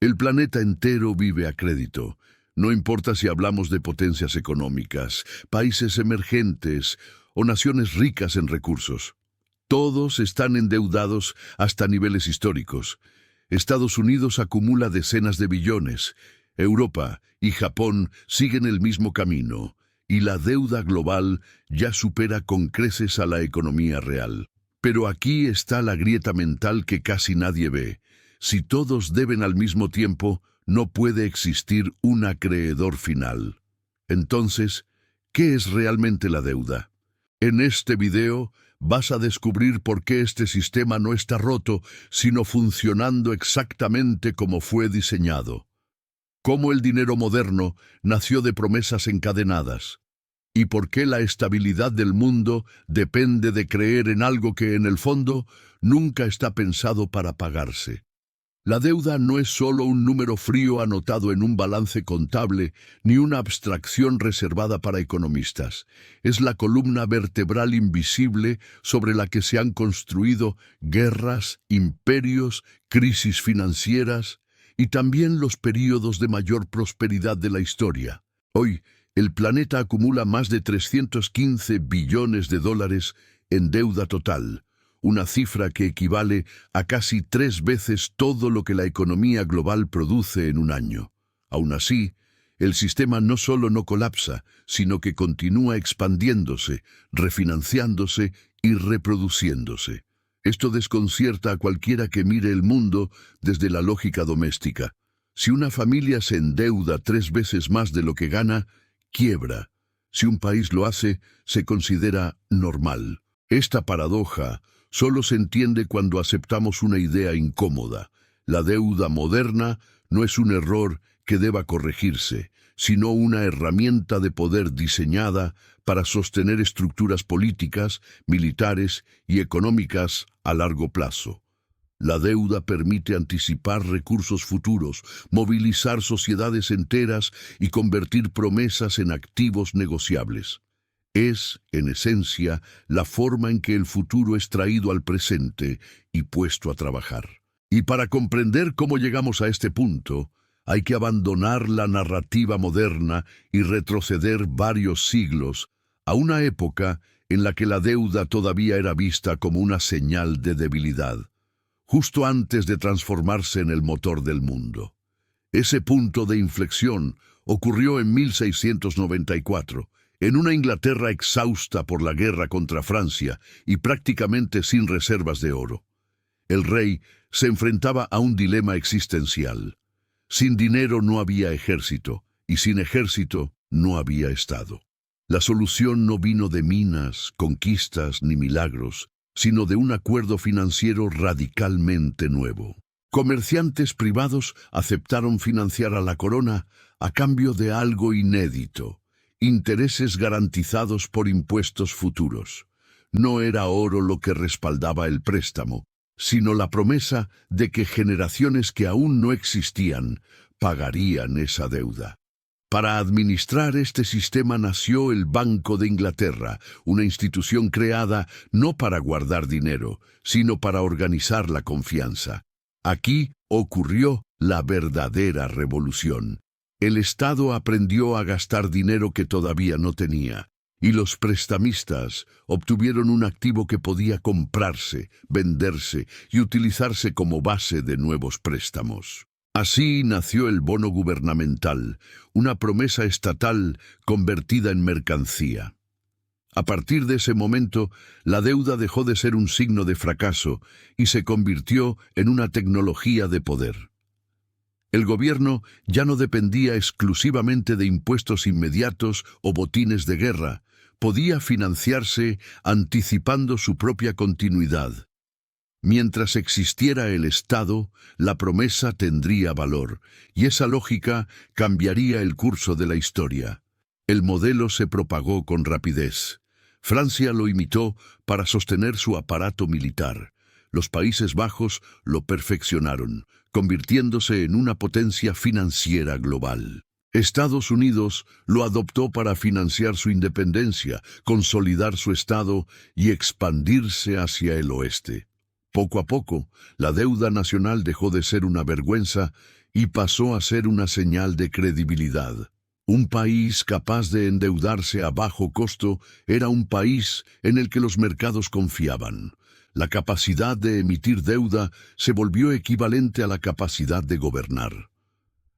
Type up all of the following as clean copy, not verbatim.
El planeta entero vive a crédito. No importa si hablamos de potencias económicas, países emergentes o naciones ricas en recursos. Todos están endeudados hasta niveles históricos. Estados Unidos acumula decenas de billones. Europa y Japón siguen el mismo camino, y la deuda global ya supera con creces a la economía real. Pero aquí está la grieta mental que casi nadie ve. Si todos deben al mismo tiempo, no puede existir un acreedor final. Entonces, ¿qué es realmente la deuda? En este video vas a descubrir por qué este sistema no está roto, sino funcionando exactamente como fue diseñado. Cómo el dinero moderno nació de promesas encadenadas. Y por qué la estabilidad del mundo depende de creer en algo que en el fondo nunca está pensado para pagarse. La deuda no es solo un número frío anotado en un balance contable, ni una abstracción reservada para economistas. Es la columna vertebral invisible sobre la que se han construido guerras, imperios, crisis financieras y también los períodos de mayor prosperidad de la historia. Hoy, el planeta acumula más de 315 billones de dólares en deuda total, una cifra que equivale a casi 3 veces todo lo que la economía global produce en un año. Aún así, el sistema no solo no colapsa, sino que continúa expandiéndose, refinanciándose y reproduciéndose. Esto desconcierta a cualquiera que mire el mundo desde la lógica doméstica. Si una familia se endeuda 3 veces más de lo que gana, quiebra. Si un país lo hace, se considera normal. Esta paradoja solo se entiende cuando aceptamos una idea incómoda. La deuda moderna no es un error que deba corregirse, sino una herramienta de poder diseñada para sostener estructuras políticas, militares y económicas a largo plazo. La deuda permite anticipar recursos futuros, movilizar sociedades enteras y convertir promesas en activos negociables. Es, en esencia, la forma en que el futuro es traído al presente y puesto a trabajar. Y para comprender cómo llegamos a este punto, hay que abandonar la narrativa moderna y retroceder varios siglos a una época en la que la deuda todavía era vista como una señal de debilidad, justo antes de transformarse en el motor del mundo. Ese punto de inflexión ocurrió en 1694, en una Inglaterra exhausta por la guerra contra Francia y prácticamente sin reservas de oro. El rey se enfrentaba a un dilema existencial. Sin dinero no había ejército, y sin ejército no había Estado. La solución no vino de minas, conquistas ni milagros, sino de un acuerdo financiero radicalmente nuevo. Comerciantes privados aceptaron financiar a la corona a cambio de algo inédito: intereses garantizados por impuestos futuros. No era oro lo que respaldaba el préstamo, sino la promesa de que generaciones que aún no existían pagarían esa deuda. Para administrar este sistema nació el Banco de Inglaterra, una institución creada no para guardar dinero, sino para organizar la confianza. Aquí ocurrió la verdadera revolución. El Estado aprendió a gastar dinero que todavía no tenía, y los prestamistas obtuvieron un activo que podía comprarse, venderse y utilizarse como base de nuevos préstamos. Así nació el bono gubernamental, una promesa estatal convertida en mercancía. A partir de ese momento, la deuda dejó de ser un signo de fracaso y se convirtió en una tecnología de poder. El gobierno ya no dependía exclusivamente de impuestos inmediatos o botines de guerra, podía financiarse anticipando su propia continuidad. Mientras existiera el Estado, la promesa tendría valor, y esa lógica cambiaría el curso de la historia. El modelo se propagó con rapidez. Francia lo imitó para sostener su aparato militar. Los Países Bajos lo perfeccionaron, convirtiéndose en una potencia financiera global. Estados Unidos lo adoptó para financiar su independencia, consolidar su Estado y expandirse hacia el oeste. Poco a poco, la deuda nacional dejó de ser una vergüenza y pasó a ser una señal de credibilidad. Un país capaz de endeudarse a bajo costo era un país en el que los mercados confiaban. La capacidad de emitir deuda se volvió equivalente a la capacidad de gobernar.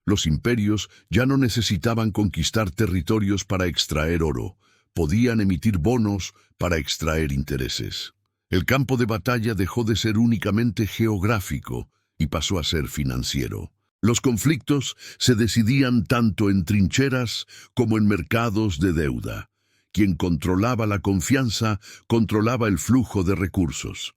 Los imperios ya no necesitaban conquistar territorios para extraer oro, podían emitir bonos para extraer intereses. El campo de batalla dejó de ser únicamente geográfico y pasó a ser financiero. Los conflictos se decidían tanto en trincheras como en mercados de deuda. Quien controlaba la confianza, controlaba el flujo de recursos.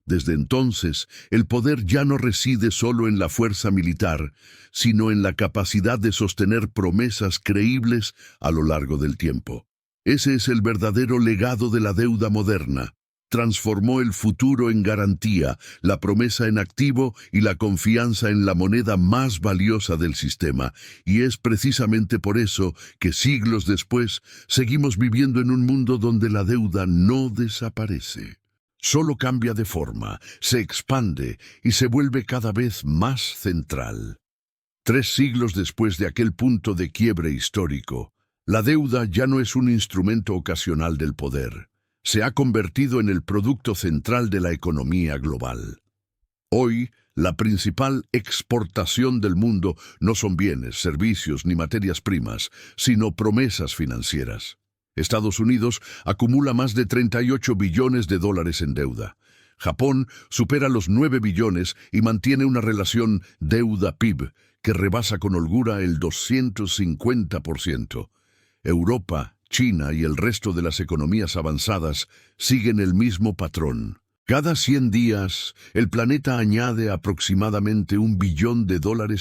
Desde entonces, el poder ya no reside solo en la fuerza militar, sino en la capacidad de sostener promesas creíbles a lo largo del tiempo. Ese es el verdadero legado de la deuda moderna. Transformó el futuro en garantía, la promesa en activo y la confianza en la moneda más valiosa del sistema. Y es precisamente por eso que siglos después seguimos viviendo en un mundo donde la deuda no desaparece. Solo cambia de forma, se expande y se vuelve cada vez más central. 3 siglos después de aquel punto de quiebre histórico, la deuda ya no es un instrumento ocasional del poder. Se ha convertido en el producto central de la economía global. Hoy, la principal exportación del mundo no son bienes, servicios ni materias primas, sino promesas financieras. Estados Unidos acumula más de 38 billones de dólares en deuda. Japón supera los 9 billones y mantiene una relación deuda-PIB que rebasa con holgura el 250%. Europa, China y el resto de las economías avanzadas siguen el mismo patrón. Cada 100 días, el planeta añade aproximadamente $1 billón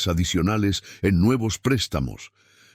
adicionales en nuevos préstamos.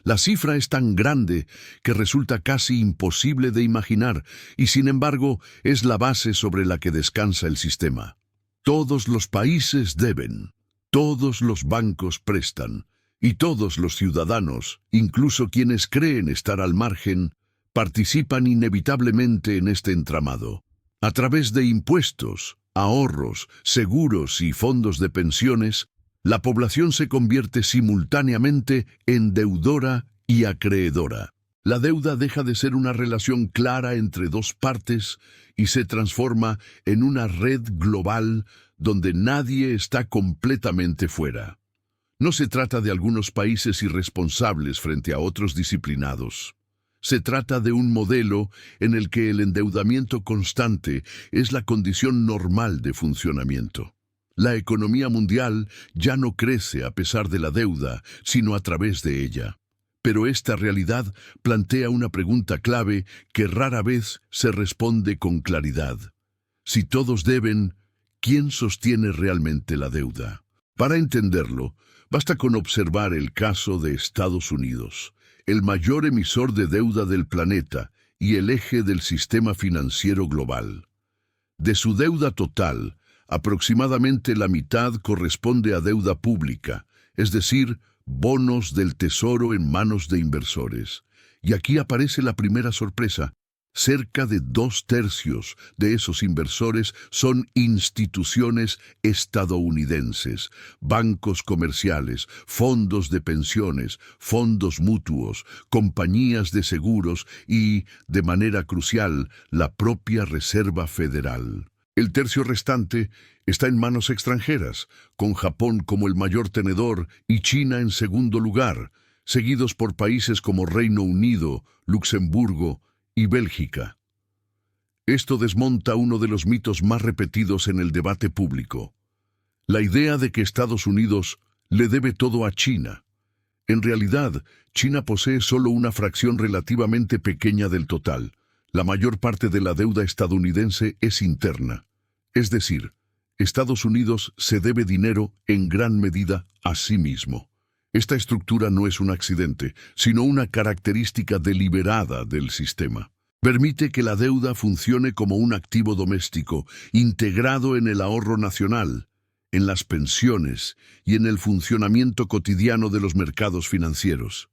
La cifra es tan grande que resulta casi imposible de imaginar y, sin embargo, es la base sobre la que descansa el sistema. Todos los países deben, todos los bancos prestan y todos los ciudadanos, incluso quienes creen estar al margen, participan inevitablemente en este entramado. A través de impuestos, ahorros, seguros y fondos de pensiones, la población se convierte simultáneamente en deudora y acreedora. La deuda deja de ser una relación clara entre dos partes y se transforma en una red global donde nadie está completamente fuera. No se trata de algunos países irresponsables frente a otros disciplinados. Se trata de un modelo en el que el endeudamiento constante es la condición normal de funcionamiento. La economía mundial ya no crece a pesar de la deuda, sino a través de ella. Pero esta realidad plantea una pregunta clave que rara vez se responde con claridad. Si todos deben, ¿quién sostiene realmente la deuda? Para entenderlo, basta con observar el caso de Estados Unidos, el mayor emisor de deuda del planeta y el eje del sistema financiero global. De su deuda total, aproximadamente la mitad corresponde a deuda pública, es decir, bonos del tesoro en manos de inversores. Y aquí aparece la primera sorpresa. Cerca de 2/3 de esos inversores son instituciones estadounidenses, bancos comerciales, fondos de pensiones, fondos mutuos, compañías de seguros y, de manera crucial, la propia Reserva Federal. El tercio restante está en manos extranjeras, con Japón como el mayor tenedor y China en segundo lugar, seguidos por países como Reino Unido, Luxemburgo y Bélgica. Esto desmonta uno de los mitos más repetidos en el debate público: la idea de que Estados Unidos le debe todo a China. En realidad, China posee solo una fracción relativamente pequeña del total. La mayor parte de la deuda estadounidense es interna. Es decir, Estados Unidos se debe dinero en gran medida a sí mismo. Esta estructura no es un accidente, sino una característica deliberada del sistema. Permite que la deuda funcione como un activo doméstico, integrado en el ahorro nacional, en las pensiones y en el funcionamiento cotidiano de los mercados financieros.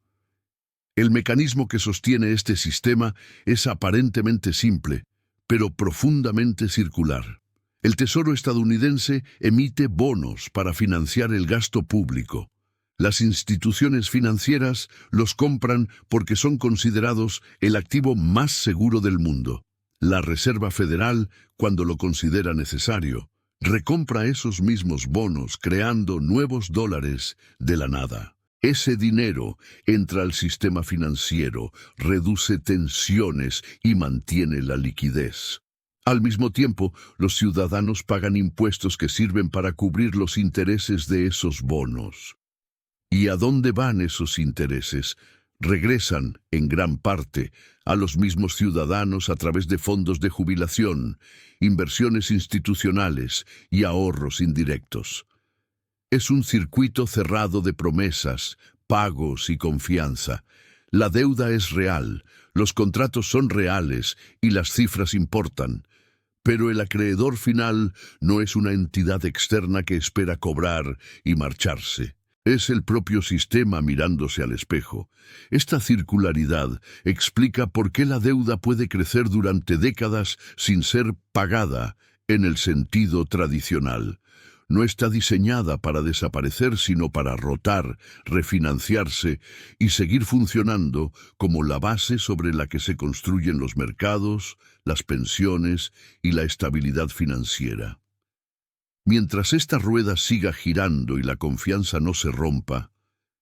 El mecanismo que sostiene este sistema es aparentemente simple, pero profundamente circular. El Tesoro estadounidense emite bonos para financiar el gasto público. Las instituciones financieras los compran porque son considerados el activo más seguro del mundo. La Reserva Federal, cuando lo considera necesario, recompra esos mismos bonos creando nuevos dólares de la nada. Ese dinero entra al sistema financiero, reduce tensiones y mantiene la liquidez. Al mismo tiempo, los ciudadanos pagan impuestos que sirven para cubrir los intereses de esos bonos. ¿Y a dónde van esos intereses? Regresan, en gran parte, a los mismos ciudadanos a través de fondos de jubilación, inversiones institucionales y ahorros indirectos. Es un circuito cerrado de promesas, pagos y confianza. La deuda es real, los contratos son reales y las cifras importan. Pero el acreedor final no es una entidad externa que espera cobrar y marcharse. Es el propio sistema mirándose al espejo. Esta circularidad explica por qué la deuda puede crecer durante décadas sin ser pagada en el sentido tradicional. No está diseñada para desaparecer, sino para rotar, refinanciarse y seguir funcionando como la base sobre la que se construyen los mercados, las pensiones y la estabilidad financiera. Mientras esta rueda siga girando y la confianza no se rompa,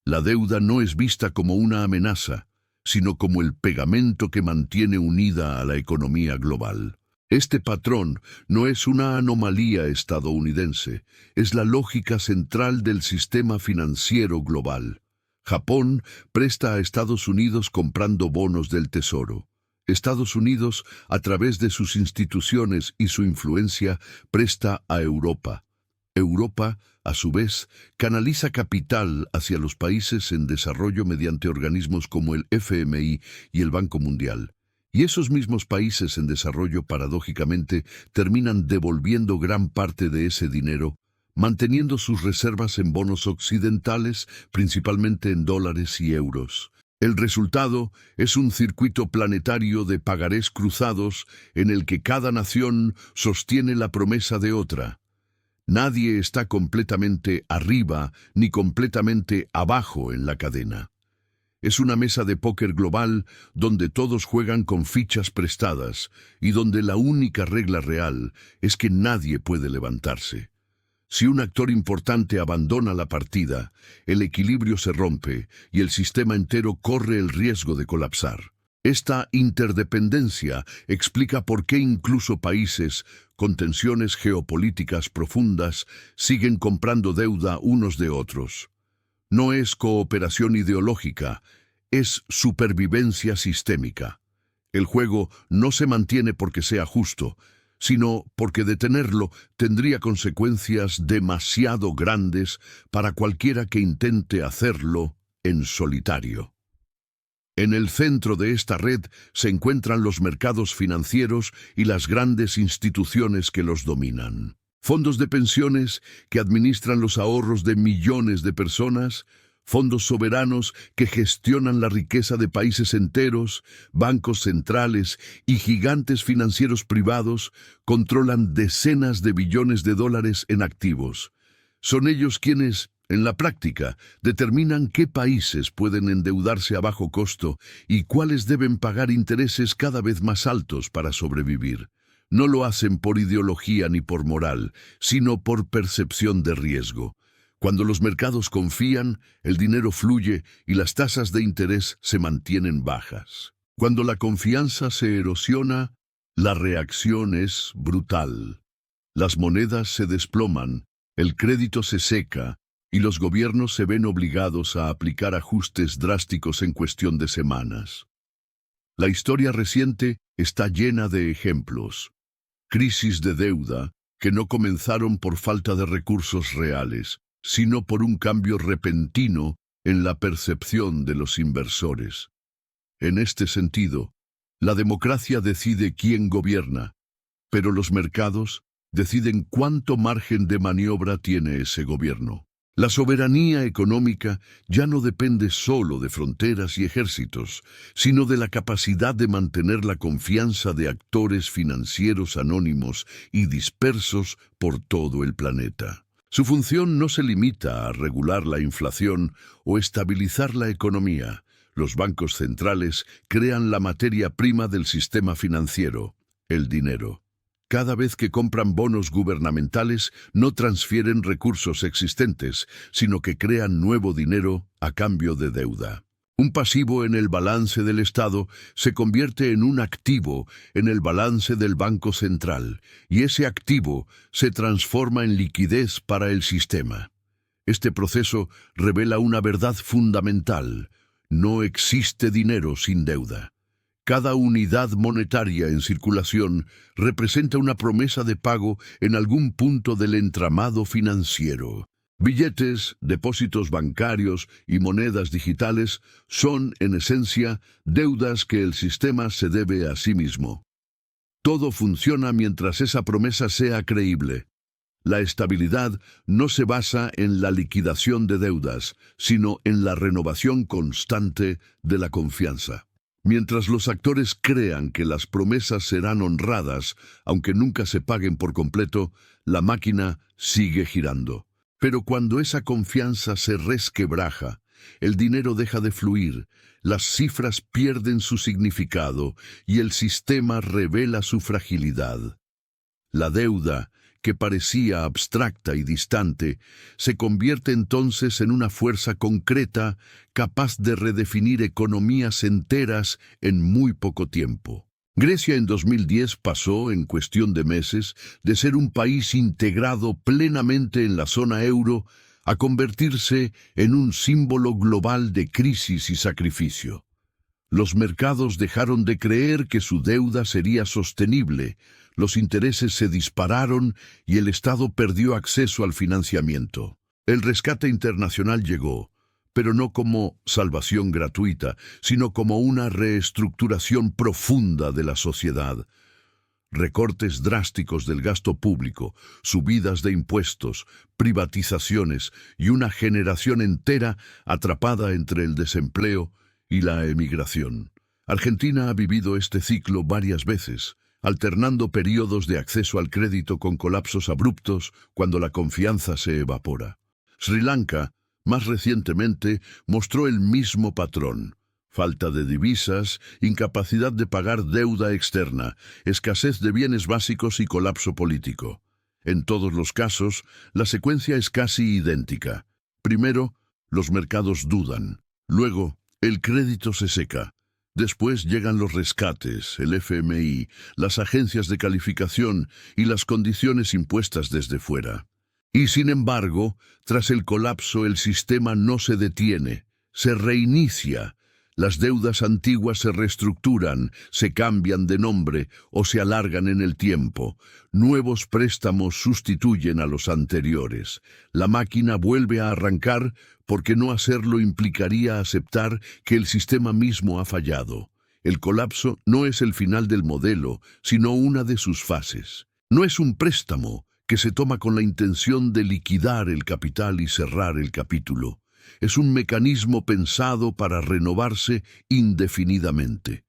la deuda no es vista como una amenaza, sino como el pegamento que mantiene unida a la economía global. Este patrón no es una anomalía estadounidense, es la lógica central del sistema financiero global. Japón presta a Estados Unidos comprando bonos del Tesoro. Estados Unidos, a través de sus instituciones y su influencia, presta a Europa. Europa, a su vez, canaliza capital hacia los países en desarrollo mediante organismos como el FMI y el Banco Mundial. Y esos mismos países en desarrollo, paradójicamente, terminan devolviendo gran parte de ese dinero, manteniendo sus reservas en bonos occidentales, principalmente en dólares y euros. El resultado es un circuito planetario de pagarés cruzados en el que cada nación sostiene la promesa de otra. Nadie está completamente arriba ni completamente abajo en la cadena. Es una mesa de póker global donde todos juegan con fichas prestadas y donde la única regla real es que nadie puede levantarse. Si un actor importante abandona la partida, el equilibrio se rompe y el sistema entero corre el riesgo de colapsar. Esta interdependencia explica por qué incluso países con tensiones geopolíticas profundas siguen comprando deuda unos de otros. No es cooperación ideológica, es supervivencia sistémica. El juego no se mantiene porque sea justo, sino porque detenerlo tendría consecuencias demasiado grandes para cualquiera que intente hacerlo en solitario. En el centro de esta red se encuentran los mercados financieros y las grandes instituciones que los dominan. Fondos de pensiones que administran los ahorros de millones de personas, fondos soberanos que gestionan la riqueza de países enteros, bancos centrales y gigantes financieros privados controlan decenas de billones de dólares en activos. Son ellos quienes, en la práctica, determinan qué países pueden endeudarse a bajo costo y cuáles deben pagar intereses cada vez más altos para sobrevivir. No lo hacen por ideología ni por moral, sino por percepción de riesgo. Cuando los mercados confían, el dinero fluye y las tasas de interés se mantienen bajas. Cuando la confianza se erosiona, la reacción es brutal. Las monedas se desploman, el crédito se seca y los gobiernos se ven obligados a aplicar ajustes drásticos en cuestión de semanas. La historia reciente está llena de ejemplos. Crisis de deuda que no comenzaron por falta de recursos reales, sino por un cambio repentino en la percepción de los inversores. En este sentido, la democracia decide quién gobierna, pero los mercados deciden cuánto margen de maniobra tiene ese gobierno. La soberanía económica ya no depende solo de fronteras y ejércitos, sino de la capacidad de mantener la confianza de actores financieros anónimos y dispersos por todo el planeta. Su función no se limita a regular la inflación o estabilizar la economía. Los bancos centrales crean la materia prima del sistema financiero, el dinero. Cada vez que compran bonos gubernamentales, no transfieren recursos existentes, sino que crean nuevo dinero a cambio de deuda. Un pasivo en el balance del Estado se convierte en un activo en el balance del Banco Central, y ese activo se transforma en liquidez para el sistema. Este proceso revela una verdad fundamental: no existe dinero sin deuda. Cada unidad monetaria en circulación representa una promesa de pago en algún punto del entramado financiero. Billetes, depósitos bancarios y monedas digitales son, en esencia, deudas que el sistema se debe a sí mismo. Todo funciona mientras esa promesa sea creíble. La estabilidad no se basa en la liquidación de deudas, sino en la renovación constante de la confianza. Mientras los actores crean que las promesas serán honradas, aunque nunca se paguen por completo, la máquina sigue girando. Pero cuando esa confianza se resquebraja, el dinero deja de fluir, las cifras pierden su significado y el sistema revela su fragilidad. La deuda, que parecía abstracta y distante, se convierte entonces en una fuerza concreta capaz de redefinir economías enteras en muy poco tiempo. Grecia en 2010 pasó, en cuestión de meses, de ser un país integrado plenamente en la zona euro a convertirse en un símbolo global de crisis y sacrificio. Los mercados dejaron de creer que su deuda sería sostenible, los intereses se dispararon y el Estado perdió acceso al financiamiento. El rescate internacional llegó, pero no como salvación gratuita, sino como una reestructuración profunda de la sociedad. Recortes drásticos del gasto público, subidas de impuestos, privatizaciones y una generación entera atrapada entre el desempleo y la emigración. Argentina ha vivido este ciclo varias veces, alternando periodos de acceso al crédito con colapsos abruptos cuando la confianza se evapora. Sri Lanka, más recientemente, mostró el mismo patrón: falta de divisas, incapacidad de pagar deuda externa, escasez de bienes básicos y colapso político. En todos los casos, la secuencia es casi idéntica. Primero, los mercados dudan. Luego, el crédito se seca. Después llegan los rescates, el FMI, las agencias de calificación y las condiciones impuestas desde fuera. Y sin embargo, tras el colapso, el sistema no se detiene, se reinicia. Las deudas antiguas se reestructuran, se cambian de nombre o se alargan en el tiempo. Nuevos préstamos sustituyen a los anteriores. La máquina vuelve a arrancar porque no hacerlo implicaría aceptar que el sistema mismo ha fallado. El colapso no es el final del modelo, sino una de sus fases. No es un préstamo que se toma con la intención de liquidar el capital y cerrar el capítulo. Es un mecanismo pensado para renovarse indefinidamente.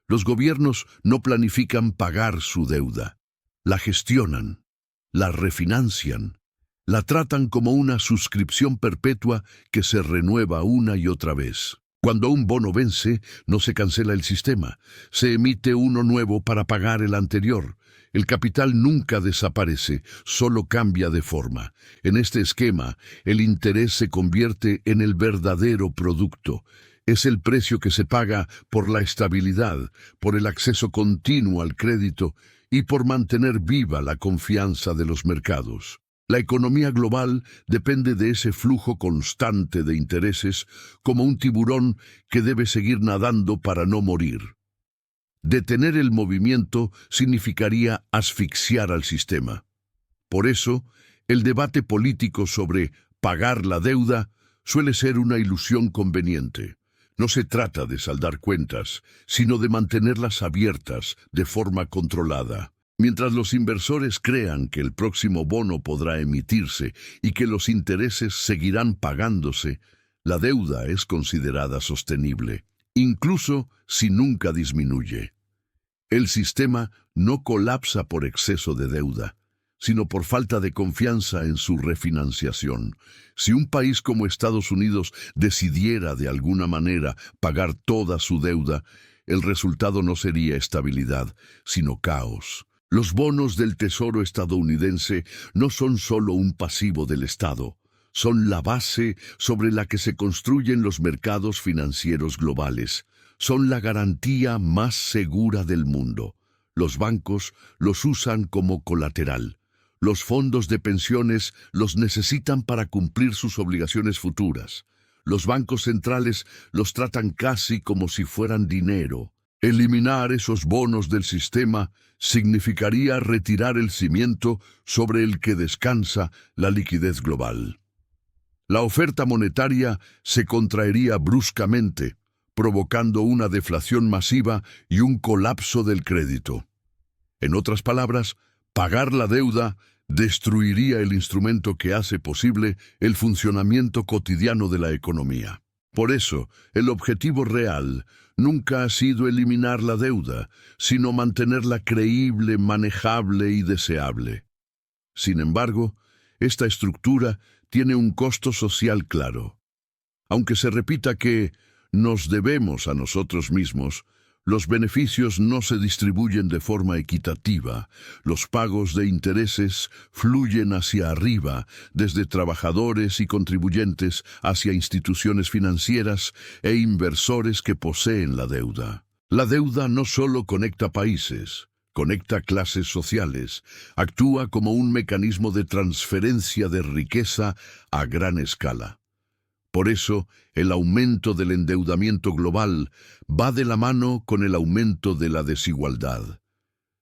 Los gobiernos no planifican pagar su deuda. La gestionan, la refinancian, la tratan como una suscripción perpetua que se renueva una y otra vez. Cuando un bono vence, no se cancela el sistema, se emite uno nuevo para pagar el anterior. El capital nunca desaparece, solo cambia de forma. En este esquema, el interés se convierte en el verdadero producto. Es el precio que se paga por la estabilidad, por el acceso continuo al crédito y por mantener viva la confianza de los mercados. La economía global depende de ese flujo constante de intereses, como un tiburón que debe seguir nadando para no morir. Detener el movimiento significaría asfixiar al sistema. Por eso, el debate político sobre pagar la deuda suele ser una ilusión conveniente. No se trata de saldar cuentas, sino de mantenerlas abiertas de forma controlada. Mientras los inversores crean que el próximo bono podrá emitirse y que los intereses seguirán pagándose, la deuda es considerada sostenible, incluso si nunca disminuye. El sistema no colapsa por exceso de deuda, sino por falta de confianza en su refinanciación. Si un país como Estados Unidos decidiera de alguna manera pagar toda su deuda, el resultado no sería estabilidad, sino caos. Los bonos del Tesoro estadounidense no son solo un pasivo del Estado, son la base sobre la que se construyen los mercados financieros globales. Son la garantía más segura del mundo. Los bancos los usan como colateral. Los fondos de pensiones los necesitan para cumplir sus obligaciones futuras. Los bancos centrales los tratan casi como si fueran dinero. Eliminar esos bonos del sistema significaría retirar el cimiento sobre el que descansa la liquidez global. La oferta monetaria se contraería bruscamente, provocando una deflación masiva y un colapso del crédito. En otras palabras, pagar la deuda destruiría el instrumento que hace posible el funcionamiento cotidiano de la economía. Por eso, el objetivo real nunca ha sido eliminar la deuda, sino mantenerla creíble, manejable y deseable. Sin embargo, esta estructura tiene un costo social claro. Aunque se repita que nos debemos a nosotros mismos, los beneficios no se distribuyen de forma equitativa. Los pagos de intereses fluyen hacia arriba, desde trabajadores y contribuyentes hacia instituciones financieras e inversores que poseen la deuda. La deuda no solo conecta países, conecta clases sociales, actúa como un mecanismo de transferencia de riqueza a gran escala. Por eso, el aumento del endeudamiento global va de la mano con el aumento de la desigualdad.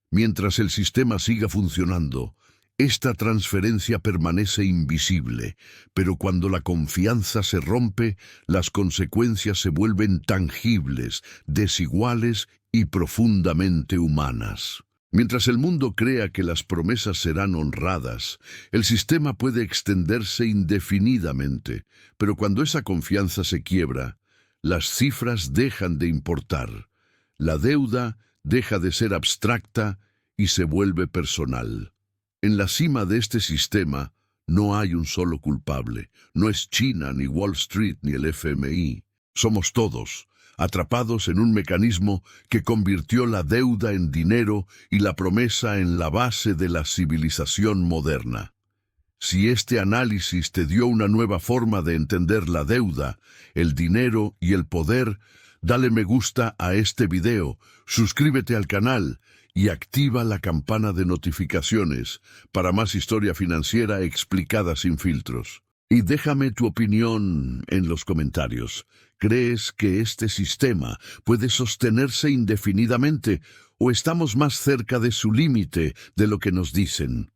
Mientras el sistema siga funcionando, esta transferencia permanece invisible, pero cuando la confianza se rompe, las consecuencias se vuelven tangibles, desiguales y profundamente humanas. Mientras el mundo crea que las promesas serán honradas, el sistema puede extenderse indefinidamente, pero cuando esa confianza se quiebra, las cifras dejan de importar, la deuda deja de ser abstracta y se vuelve personal. En la cima de este sistema no hay un solo culpable, no es China, ni Wall Street, ni el FMI. Somos todos, atrapados en un mecanismo que convirtió la deuda en dinero y la promesa en la base de la civilización moderna. Si este análisis te dio una nueva forma de entender la deuda, el dinero y el poder, dale me gusta a este video, suscríbete al canal y activa la campana de notificaciones para más historia financiera explicada sin filtros. Y déjame tu opinión en los comentarios. ¿Crees que este sistema puede sostenerse indefinidamente o estamos más cerca de su límite de lo que nos dicen?